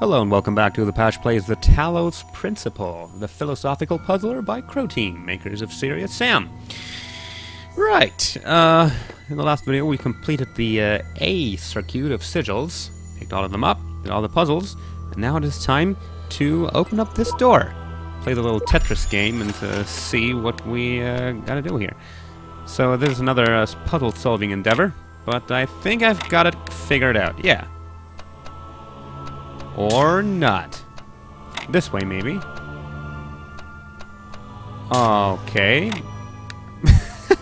Hello and welcome back to ThePaSch plays the Talos Principle, the philosophical puzzler by Crow Team, makers of Serious Sam. Right, in the last video we completed the A circuit of sigils, picked all of them up, did all the puzzles, and now it is time to open up this door. Play the little Tetris game and see what we gotta do here. So this is another puzzle-solving endeavor, but I think I've got it figured out, yeah. Or not. This way, maybe. Okay.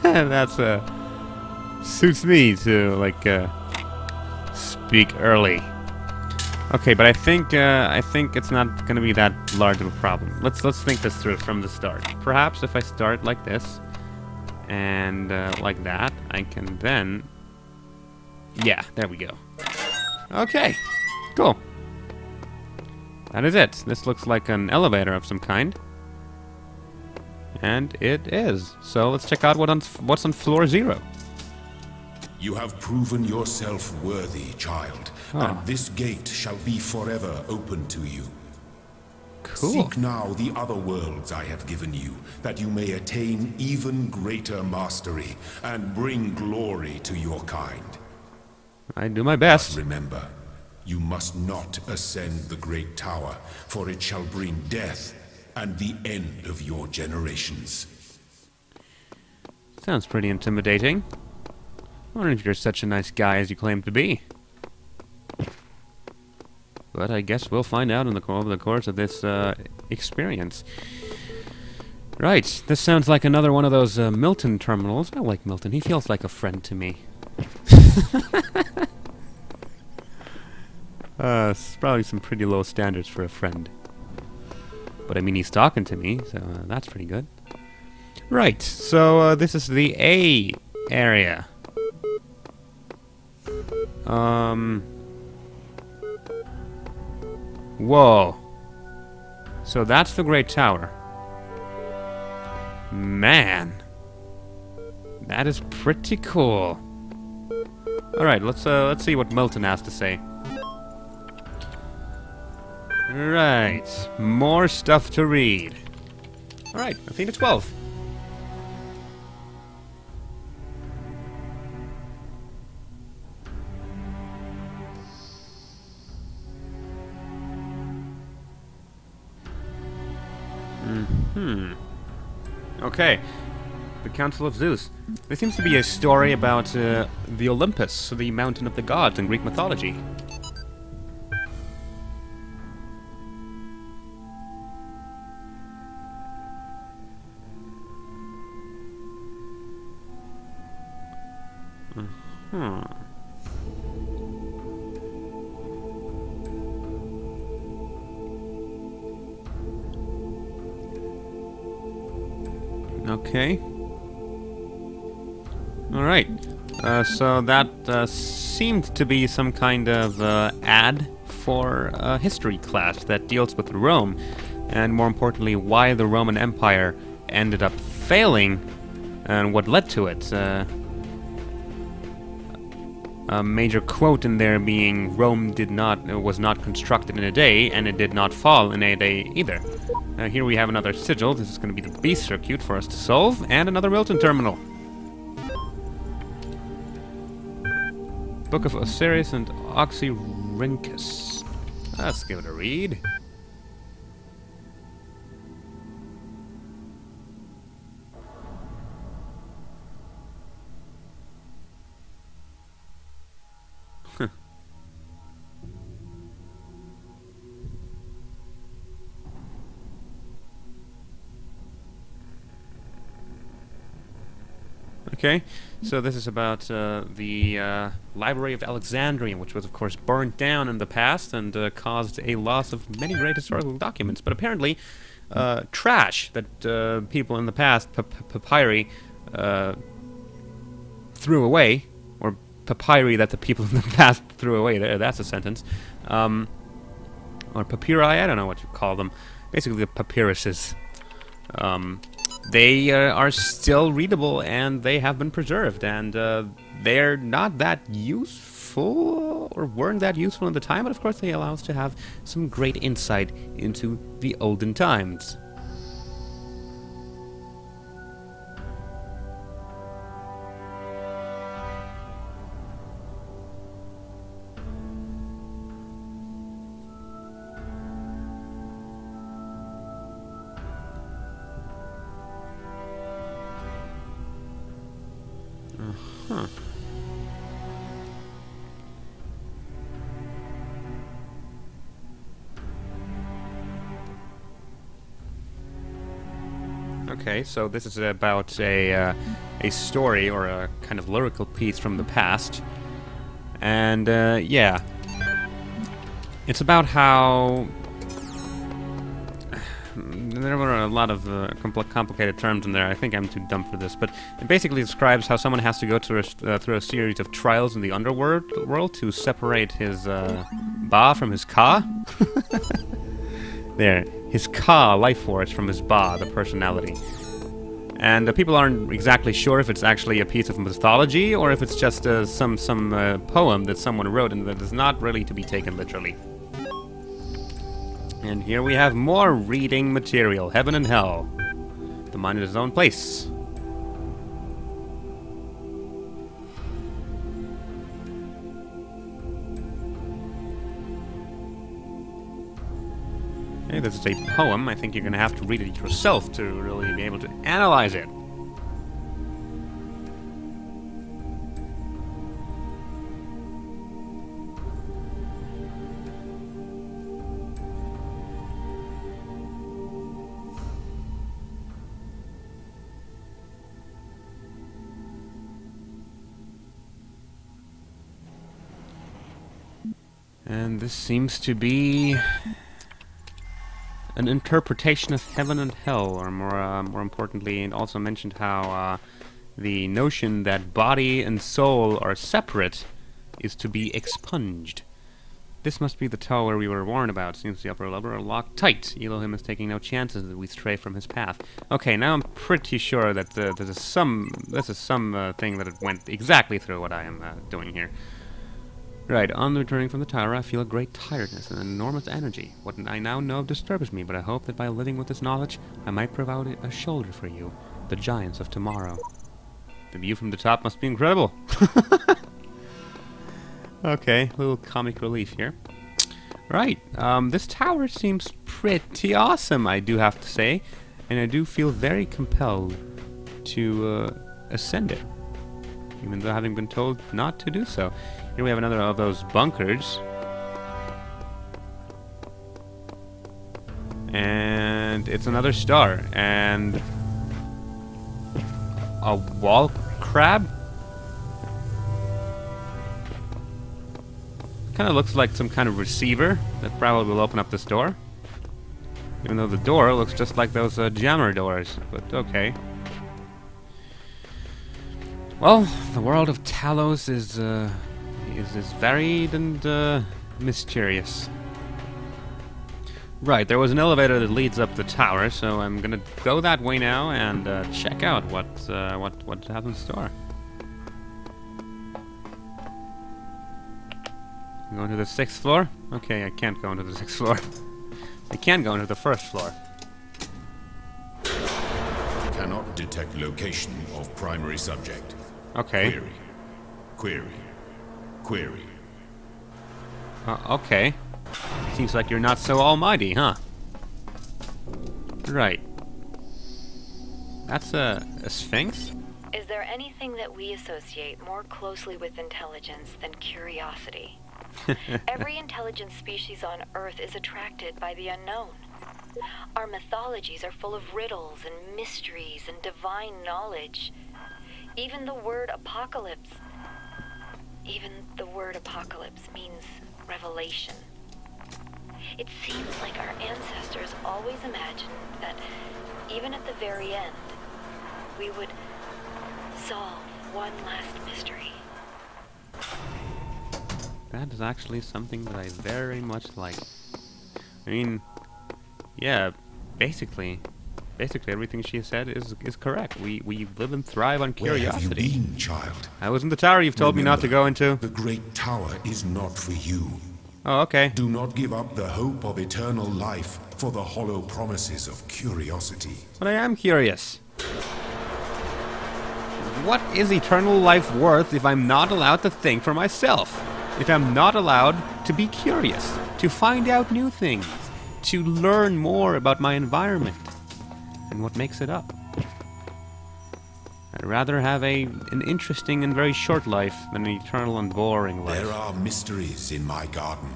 That's, suits me to, like, speak early. Okay, but I think it's not gonna be that large of a problem. Let's think this through from the start. Perhaps if I start like this, and, like that, I can then... Yeah, there we go. Okay, cool. That is it. This looks like an elevator of some kind. And it is. So let's check out what's on floor 0. You have proven yourself worthy, child, and this gate shall be forever open to you. Cool. Seek now the other worlds I have given you, that you may attain even greater mastery and bring glory to your kind. I do my best. But remember, you must not ascend the great tower, for it shall bring death and the end of your generations. Sounds pretty intimidating. I wonder if you're such a nice guy as you claim to be. But I guess we'll find out over the course of this experience. Right, this sounds like another one of those Milton terminals. I like Milton, he feels like a friend to me. It's probably some pretty low standards for a friend. But I mean, he's talking to me, so that's pretty good. Right, so this is the A area. Whoa. So that's the Great Tower. Man. That is pretty cool. Alright, let's see what Milton has to say. Right, more stuff to read. Alright, Athena 12. Okay, the Council of Zeus. There seems to be a story about the Olympus, the mountain of the gods in Greek mythology. Okay. Alright. So that seemed to be some kind of ad for a history class that deals with Rome, and more importantly, why the Roman Empire ended up failing and what led to it. A major quote in there being, Rome was not constructed in a day, and it did not fall in a day either. Here we have another sigil. This is going to be the B circuit for us to solve, and another Milton terminal. Book of Osiris and Oxyrhynchus. Let's give it a read. Okay, so this is about the Library of Alexandria, which was, of course, burnt down in the past and caused a loss of many great historical documents. But apparently, trash that people in the past, papyri, threw away, or papyri that the people in the past threw away, that's a sentence, or papyri, I don't know what you call them, basically the papyruses. They are still readable, and they have been preserved, and they're not that useful useful, or weren't that useful at the time, but of course they allow us to have some great insight into the olden times. Huh. Okay, so this is about a story or a kind of lyrical piece from the past, and yeah, it's about how there were a lot of complicated terms in there. I think I'm too dumb for this, but it basically describes how someone has to go through a series of trials in the underworld to separate his ba from his ka. There, his ka, life force, from his ba, the personality. And people aren't exactly sure if it's actually a piece of mythology or if it's just some poem that someone wrote and that is not really to be taken literally. And here we have more reading material. Heaven and Hell. The mind in its own place. Okay, this is a poem. I think you're going to have to read it yourself to really be able to analyze it. And this seems to be an interpretation of heaven and hell, or more importantly, it also mentioned how the notion that body and soul are separate is to be expunged. This must be the tower we were warned about. Seems the upper level are locked tight. Elohim is taking no chances that we stray from his path. Okay, now I'm pretty sure that this is some thing that it went exactly through what I am doing here. Right, on returning from the tower, I feel a great tiredness and an enormous energy. What I now know disturbs me, but I hope that by living with this knowledge, I might provide a shoulder for you, the giants of tomorrow. The view from the top must be incredible. Okay, a little comic relief here. Right, this tower seems pretty awesome, I do have to say, and I do feel very compelled to ascend it, even though having been told not to do so. Here we have another of those bunkers. And it's another star. And a wall crab? Kind of looks like some kind of receiver that probably will open up this door. Even though the door looks just like those jammer doors. But okay. Well, the world of Talos is varied and mysterious. Right, there was an elevator that leads up the tower, so I'm gonna go that way now and check out what happens in store. Going to the 6th floor? Okay, I can't go into the 6th floor. I can go into the 1st floor. Cannot detect location of primary subject. Okay. Query. Okay. Seems like you're not so almighty, huh? Right. That's a sphinx? Is there anything that we associate more closely with intelligence than curiosity? Every intelligent species on Earth is attracted by the unknown. Our mythologies are full of riddles and mysteries and divine knowledge. Even the word apocalypse means revelation. It seems like our ancestors always imagined that even at the very end, we would solve one last mystery. That is actually something that I very much like. I mean, yeah, basically, basically everything she said is correct. We live and thrive on Where have you curiosity. been, child? I was in the tower you've told me not to go into. The great tower is not for you. Oh, okay. Do not give up the hope of eternal life for the hollow promises of curiosity. But I am curious. What is eternal life worth if I'm not allowed to think for myself? If I'm not allowed to be curious, to find out new things, to learn more about my environment and what makes it up? I'd rather have an interesting and very short life than an eternal and boring life. There are mysteries in my garden,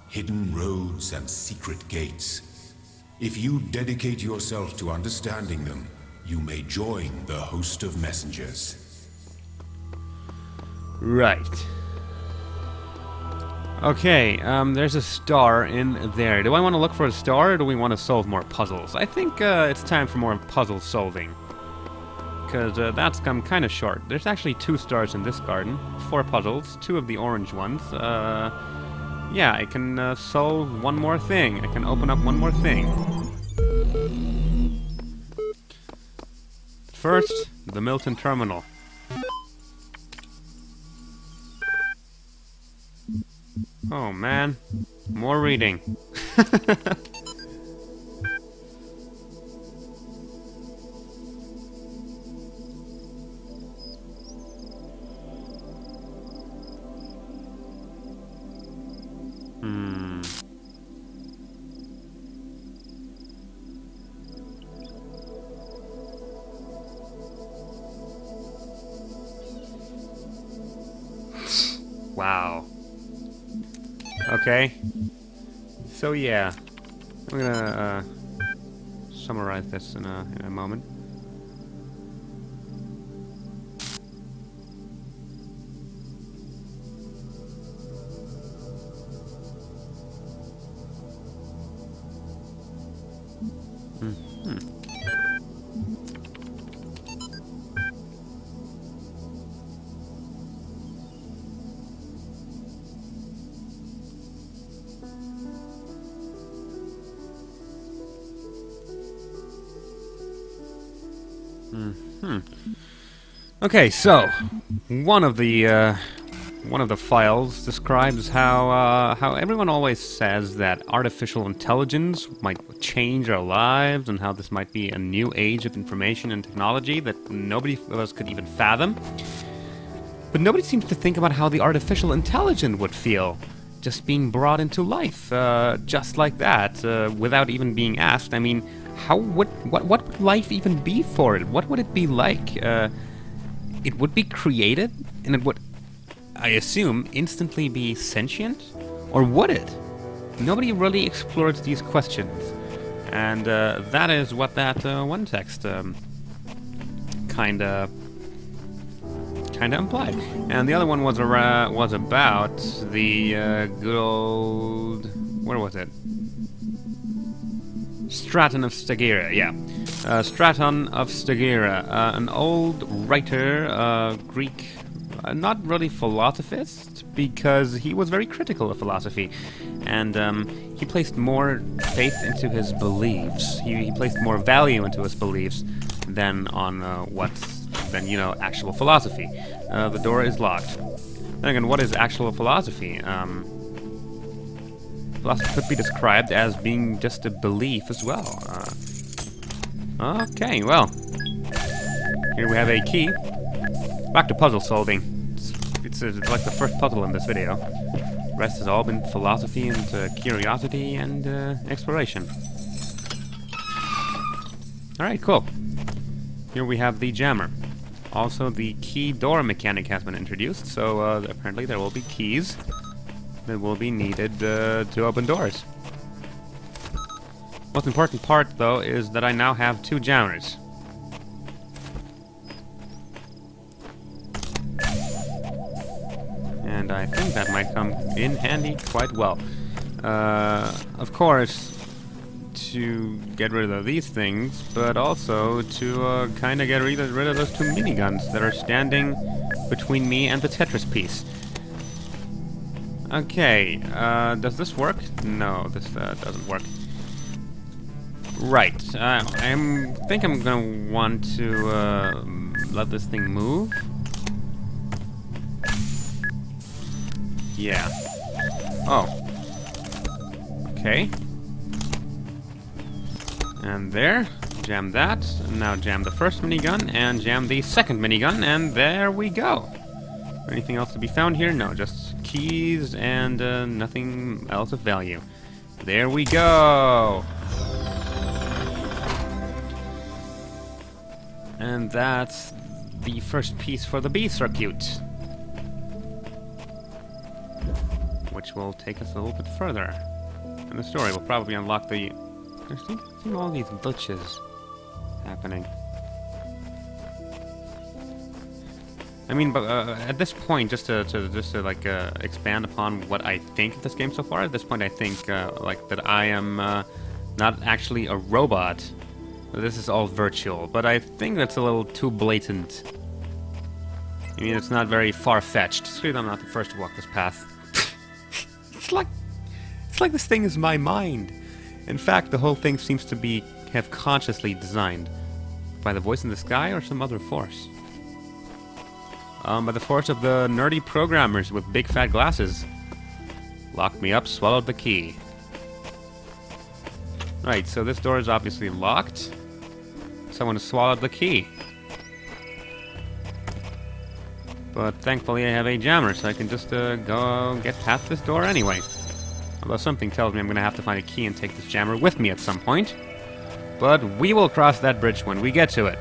hidden roads and secret gates. If you dedicate yourself to understanding them, you may join the host of messengers. Right. Okay, there's a star in there. Do I want to look for a star, or do we want to solve more puzzles? I think it's time for more puzzle solving. Because that's come kind of short. There's actually 2 stars in this garden. 4 puzzles, 2 of the orange ones. Yeah, I can solve one more thing. I can open up one more thing. First, the Milton Terminal. Oh man, more reading. Wow. Okay. So yeah, I'm gonna summarize this in a moment. Okay, so one of the files describes how everyone always says that artificial intelligence might change our lives, and how this might be a new age of information and technology that nobody of us could even fathom. But nobody seems to think about how the artificial intelligence would feel just being brought into life, just like that, without even being asked. I mean, what would life even be for it? What would it be like? It would be created, and it would, I assume, instantly be sentient? Or would it? Nobody really explores these questions. And that is what that one text kinda implied. And the other one was about the good old... where was it? Straton of Stagira, yeah. Straton of Stagira, an old writer, Greek, not really philosophist, because he was very critical of philosophy, and he placed more faith into his beliefs. He placed more value into his beliefs than on actual philosophy. The door is locked. Then again, what is actual philosophy? Philosophy could be described as being just a belief as well. Okay, well, here we have a key. Back to puzzle solving. It's like the first puzzle in this video. The rest has all been philosophy and curiosity and exploration. Alright, cool. Here we have the jammer. Also, the key door mechanic has been introduced, so apparently there will be keys that will be needed to open doors. Most important part, though, is that I now have 2 jammers. And I think that might come in handy quite well. Of course, to get rid of these things, but also to kind of get rid of those 2 miniguns that are standing between me and the Tetris piece. Okay, does this work? No, this doesn't work. Right. I think I'm gonna want to let this thing move. Yeah. Oh. Okay. And there. Jam that. And now jam the first minigun and jam the second minigun, and there we go. Anything else to be found here? No, just keys and nothing else of value. There we go. And that's the first piece for the B circuit, which will take us a little bit further in the story. We'll probably unlock the... There's seem all these glitches happening. I mean, but at this point, just to like expand upon what I think of this game so far. At this point, I think like that I am not actually a robot. This is all virtual, but I think that's a little too blatant. I mean, it's not very far-fetched. It's clear that I'm not the first to walk this path. It's like this thing is my mind. In fact, the whole thing seems to have consciously designed by the voice in the sky or some other force. By the force of the nerdy programmers with big fat glasses. Locked me up, swallowed the key. Right, so this door is obviously locked. Someone has swallowed the key. But thankfully I have a jammer, so I can just go get past this door anyway. Although something tells me I'm going to have to find a key and take this jammer with me at some point. But we will cross that bridge when we get to it.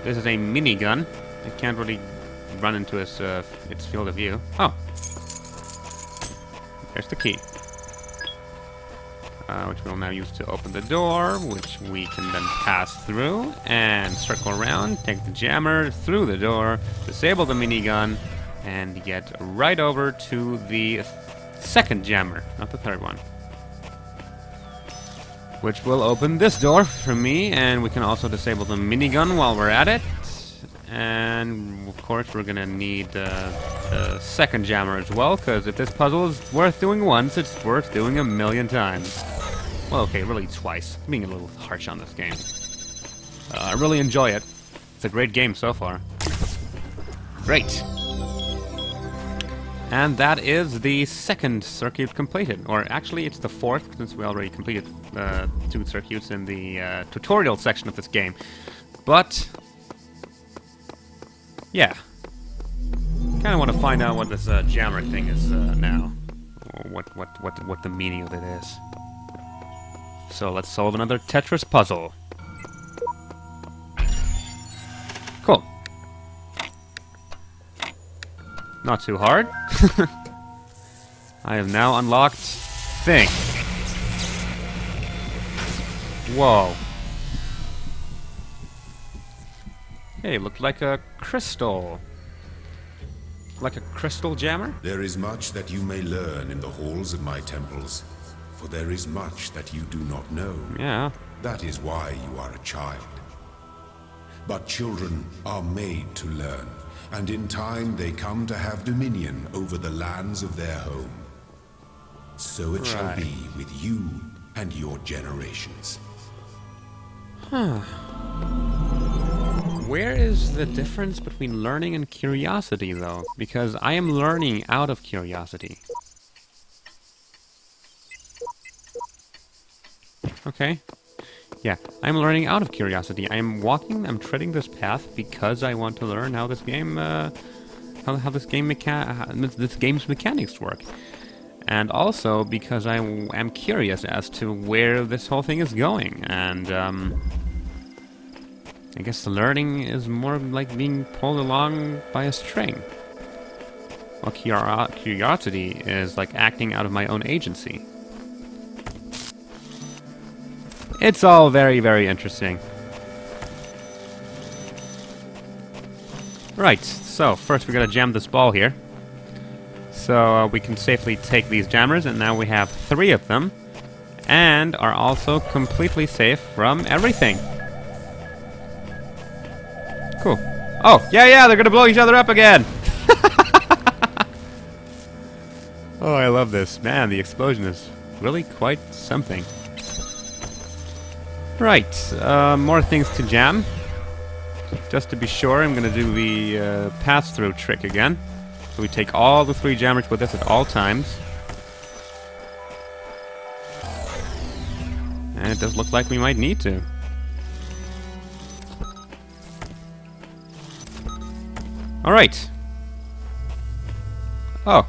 This is a minigun. I can't really run into its field of view. Oh. There's the key. Which we'll now use to open the door, which we can then pass through and circle around, take the jammer through the door, disable the minigun, and get right over to the second jammer, not the third one. Which will open this door for me, and we can also disable the minigun while we're at it. And of course we're gonna need the second jammer as well, because if this puzzle is worth doing once, it's worth doing a million times. Well, okay, really twice. I'm being a little harsh on this game. I really enjoy it. It's a great game so far. Great. And that is the second circuit completed. Or actually, it's the fourth, since we already completed 2 circuits in the tutorial section of this game. But yeah, kind of want to find out what this jammer thing is now, or what the meaning of it is. So let's solve another Tetris puzzle. Cool. Not too hard. I have now unlocked thing. Whoa. Hey, it looked like a crystal. Like a crystal jammer? There is much that you may learn in the halls of my temples, for there is much that you do not know. Yeah. That is why you are a child. But children are made to learn, and in time they come to have dominion over the lands of their home. So it shall be with you and your generations. Huh. Where is the difference between learning and curiosity, though? Because I am learning out of curiosity. Okay. Yeah, I'm learning out of curiosity. I'm treading this path because I want to learn how this game, how this game's mechanics work. And also because I am curious as to where this whole thing is going. And, I guess the learning is more like being pulled along by a string. While curiosity is like acting out of my own agency. It's all very, very interesting. Right, so first we gotta jam this ball here. So we can safely take these jammers, and now we have 3 of them. And are also completely safe from everything. Cool. Oh, yeah, they're gonna blow each other up again! Oh, I love this. Man, the explosion is really quite something. Right, more things to jam. Just to be sure, I'm gonna do the pass-through trick again. So we take all the 3 jammers with us at all times. And it does look like we might need to. Alright. Oh.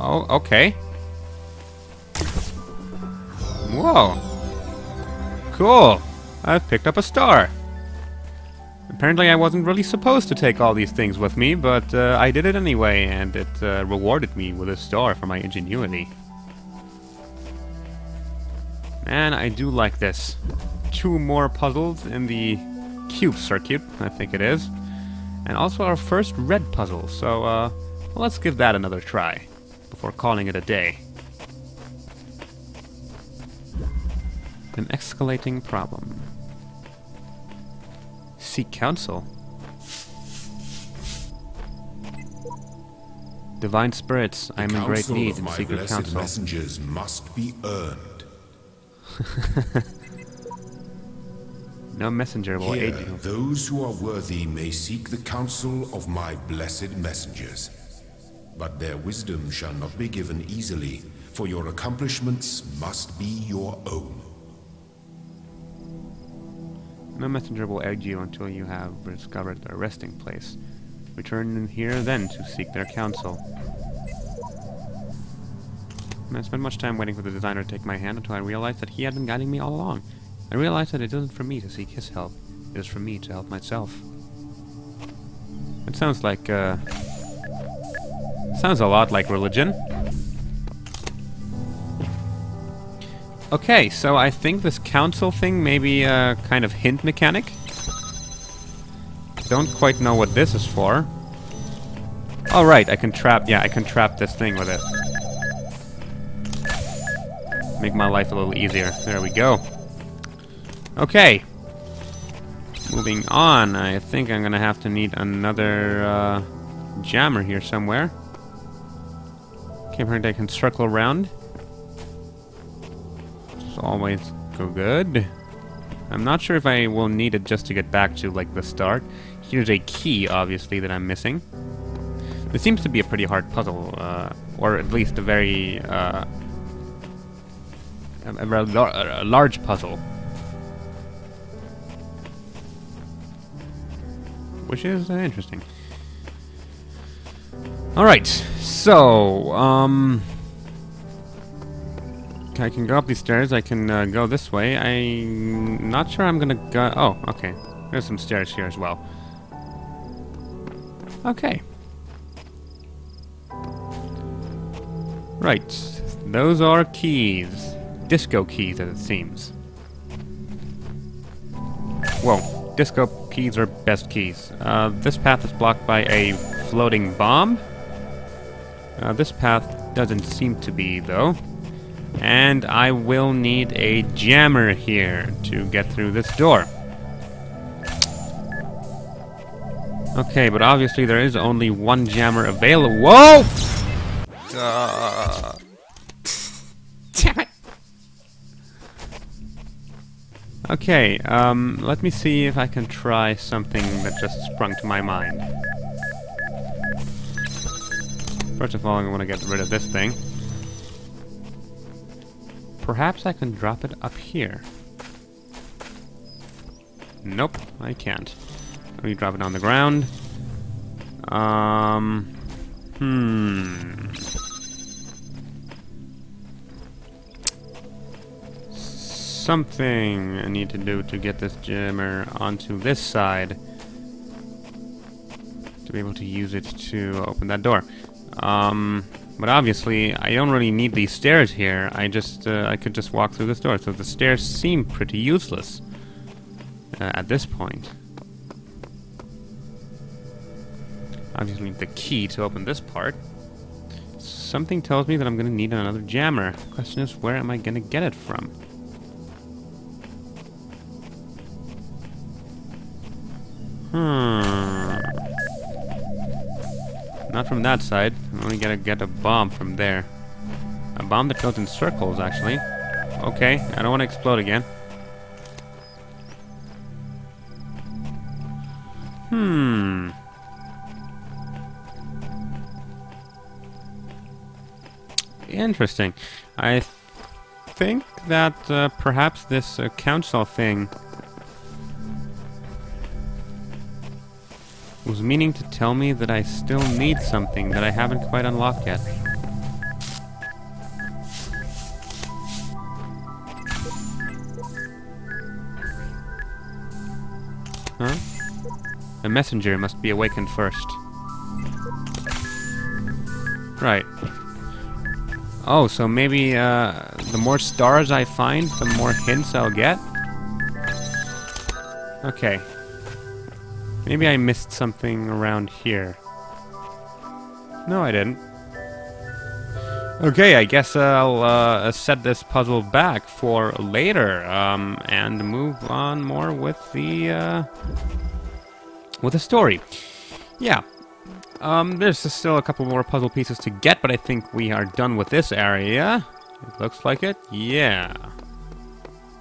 Oh, okay. Whoa. Cool. I've picked up a star. Apparently I wasn't really supposed to take all these things with me, but I did it anyway, and it rewarded me with a star for my ingenuity. Man, I do like this. 2 more puzzles in the cube circuit, I think it is. And also our first red puzzle, so well, let's give that another try before calling it a day. An escalating problem. Seek counsel. Divine spirits, I am in great need in secret counsel. Messengers must be earned. No messenger will aid you. Those who are worthy may seek the counsel of my blessed messengers. But their wisdom shall not be given easily, for your accomplishments must be your own. No messenger will aid you until you have discovered their resting place. Return here then to seek their counsel. I spent much time waiting for the designer to take my hand until I realized that he had been guiding me all along. I realized that it isn't for me to seek his help. It is for me to help myself. It sounds like, sounds a lot like religion. Okay, so I think this council thing may be a kind of hint mechanic. Don't quite know what this is for. Oh right, I can trap this thing with it. Make my life a little easier. There we go. Okay. Moving on, I think I'm gonna have to need another jammer here somewhere. Okay, apparently I can circle around. Always go good. I'm not sure if I will need it just to get back to like the start. Here's a key, obviously, that I'm missing. This seems to be a pretty hard puzzle, or at least a very large puzzle, which is interesting. All right, so I can go up these stairs. I can go this way. I'm not sure I'm gonna go. Oh, okay. There's some stairs here as well. Okay. Right. Those are keys. Disco keys, as it seems. Whoa. Disco keys are best keys. This path is blocked by a floating bomb. This path doesn't seem to be, though. And I will need a jammer here to get through this door. Okay, but obviously there is only one jammer available. Whoa! Damn it! Okay, let me see if I can try something that just sprung to my mind. First of all, I want to get rid of this thing. Perhaps I can drop it up here. Nope, I can't. Let me drop it on the ground. Something I need to do to get this jammer onto this side to be able to use it to open that door. But obviously, I don't really need these stairs here. I could just walk through this door. So the stairs seem pretty useless at this point. Obviously, need the key to open this part. Something tells me that I'm going to need another jammer. The question is, where am I going to get it from? Not from that side. I'm only gonna get a bomb from there. A bomb that goes in circles, actually. Okay, I don't want to explode again. Interesting. I think that perhaps this council thing was meaning to tell me that I still need something that I haven't quite unlocked yet. Huh? The messenger must be awakened first. Right. Oh, so maybe the more stars I find, the more hints I'll get? Okay. Maybe I missed something around here. No, I didn't. Okay, I guess I'll set this puzzle back for later, and move on more with the story. Yeah. There's still a couple more puzzle pieces to get, but I think we are done with this area. It looks like it. Yeah.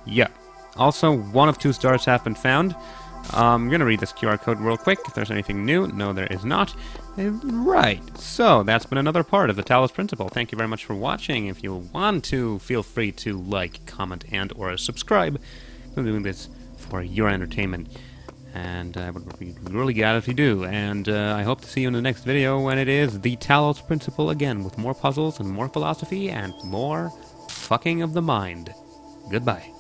Yeah. Also, 1 of 2 stars have been found. I'm gonna read this QR code real quick, if there's anything new. No, there is not. Right. So, that's been another part of the Talos Principle. Thank you very much for watching. If you want to, feel free to like, comment, and or subscribe. I'm doing this for your entertainment. And I would be really glad if you do. And I hope to see you in the next video when it is the Talos Principle again, with more puzzles and more philosophy and more fucking of the mind. Goodbye.